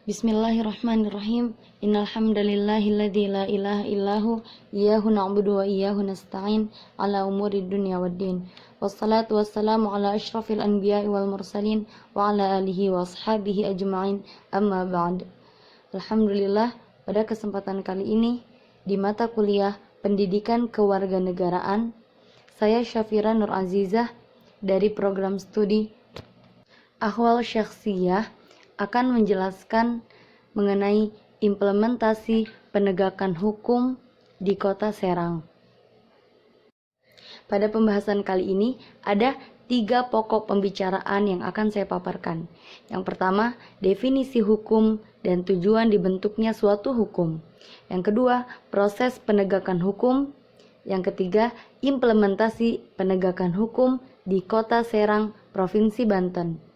Bismillahirrahmanirrahim. Innal hamdalillahilladzi la ilaha illahu iyyahu na'budu wa iyyahu nasta'in ala umuri dunya waddin. Wassalatu wassalamu ala asyrafil anbiya'i wal mursalin wa ala alihi wa ashabihi ajma'in. Amma ba'd. Alhamdulillah, pada kesempatan kali ini di mata kuliah Pendidikan Kewarganegaraan, saya Syafira Nur Azizah dari program studi Ahwal Syakhsiyah akan menjelaskan mengenai implementasi penegakan hukum di Kota Serang. Pada pembahasan kali ini ada 3 pokok pembicaraan yang akan saya paparkan. Yang pertama, definisi hukum dan tujuan dibentuknya suatu hukum. Yang kedua, proses penegakan hukum. Yang ketiga, implementasi penegakan hukum di Kota Serang, Provinsi Banten.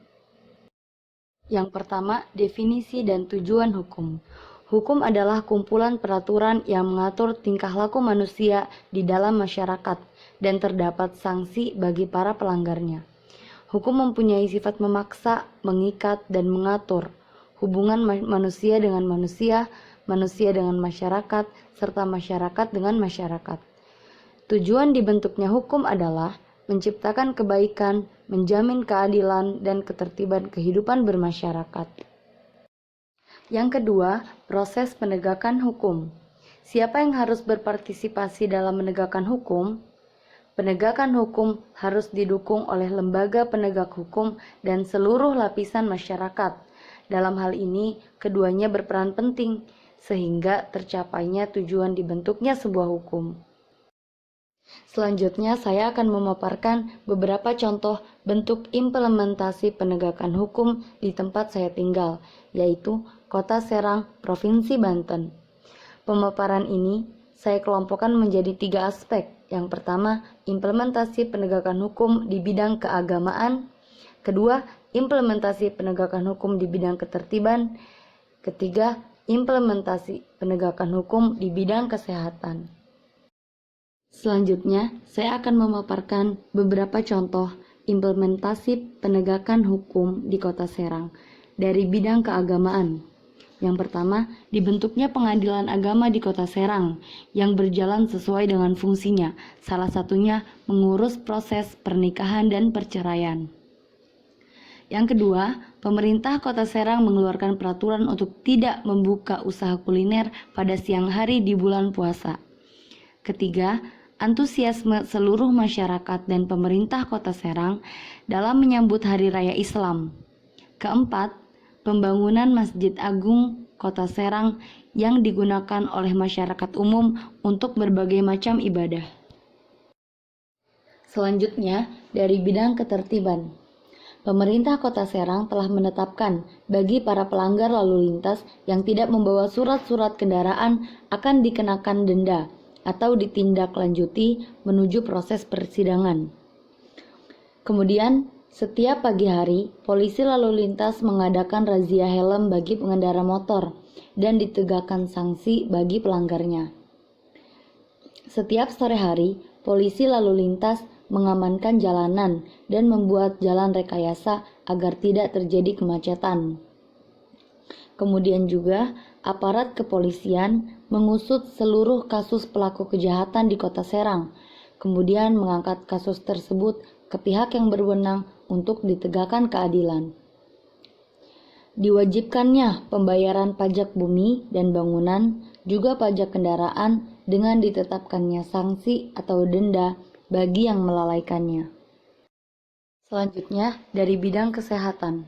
Yang pertama, definisi dan tujuan hukum. Hukum adalah kumpulan peraturan yang mengatur tingkah laku manusia di dalam masyarakat dan terdapat sanksi bagi para pelanggarnya. Hukum mempunyai sifat memaksa, mengikat, dan mengatur hubungan manusia dengan manusia, manusia dengan masyarakat, serta masyarakat dengan masyarakat. Tujuan dibentuknya hukum adalah menciptakan kebaikan, menjamin keadilan, dan ketertiban kehidupan bermasyarakat. Yang kedua, proses penegakan hukum. Siapa yang harus berpartisipasi dalam menegakkan hukum? Penegakan hukum harus didukung oleh lembaga penegak hukum dan seluruh lapisan masyarakat. Dalam hal ini, keduanya berperan penting, sehingga tercapainya tujuan dibentuknya sebuah hukum. Selanjutnya, saya akan memaparkan beberapa contoh bentuk implementasi penegakan hukum di tempat saya tinggal, yaitu Kota Serang, Provinsi Banten. Pemaparan ini saya kelompokkan menjadi 3 aspek. Yang pertama, implementasi penegakan hukum di bidang keagamaan. Kedua, implementasi penegakan hukum di bidang ketertiban. Ketiga, implementasi penegakan hukum di bidang kesehatan. Selanjutnya, saya akan memaparkan beberapa contoh implementasi penegakan hukum di Kota Serang dari bidang keagamaan. Yang pertama, dibentuknya pengadilan agama di Kota Serang yang berjalan sesuai dengan fungsinya, salah satunya mengurus proses pernikahan dan perceraian. Yang kedua, pemerintah Kota Serang mengeluarkan peraturan untuk tidak membuka usaha kuliner pada siang hari di bulan puasa. Ketiga, antusiasme seluruh masyarakat dan pemerintah Kota Serang dalam menyambut Hari Raya Islam. Keempat, pembangunan Masjid Agung Kota Serang yang digunakan oleh masyarakat umum untuk berbagai macam ibadah. Selanjutnya, dari bidang ketertiban. Pemerintah Kota Serang telah menetapkan bagi para pelanggar lalu lintas yang tidak membawa surat-surat kendaraan akan dikenakan denda atau ditindaklanjuti menuju proses persidangan. Kemudian, setiap pagi hari, polisi lalu lintas mengadakan razia helm bagi pengendara motor dan ditegakkan sanksi bagi pelanggarnya. Setiap sore hari, polisi lalu lintas mengamankan jalanan dan membuat jalan rekayasa agar tidak terjadi kemacetan. Kemudian juga, aparat kepolisian mengusut seluruh kasus pelaku kejahatan di Kota Serang, kemudian mengangkat kasus tersebut ke pihak yang berwenang untuk ditegakkan keadilan. Diwajibkannya pembayaran pajak bumi dan bangunan, juga pajak kendaraan dengan ditetapkannya sanksi atau denda bagi yang melalaikannya. Selanjutnya, dari bidang kesehatan.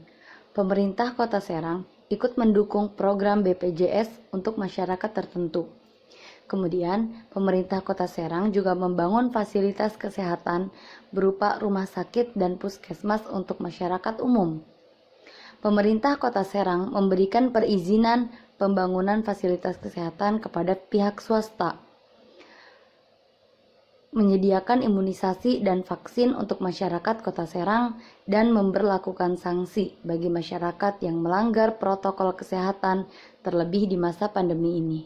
Pemerintah Kota Serang ikut mendukung program BPJS untuk masyarakat tertentu. Kemudian, pemerintah Kota Serang juga membangun fasilitas kesehatan berupa rumah sakit dan puskesmas untuk masyarakat umum. Pemerintah Kota Serang memberikan perizinan pembangunan fasilitas kesehatan kepada pihak swasta, menyediakan imunisasi dan vaksin untuk masyarakat Kota Serang, dan memberlakukan sanksi bagi masyarakat yang melanggar protokol kesehatan terlebih di masa pandemi ini.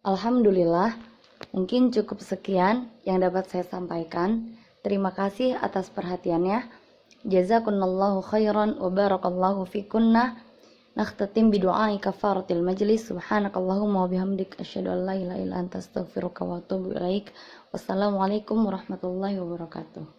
Alhamdulillah, mungkin cukup sekian yang dapat saya sampaikan. Terima kasih atas perhatiannya. Jazakumullahu khairan wa barakallahu fikunna. nakhtatim bidu'ai kafaratil majlis. Subhanakallahumma wa bihamdik asyhadu an la ilaha illa anta astaghfiruka wa atubu ilaik. Wassalamualaikum warahmatullahi wabarakatuh.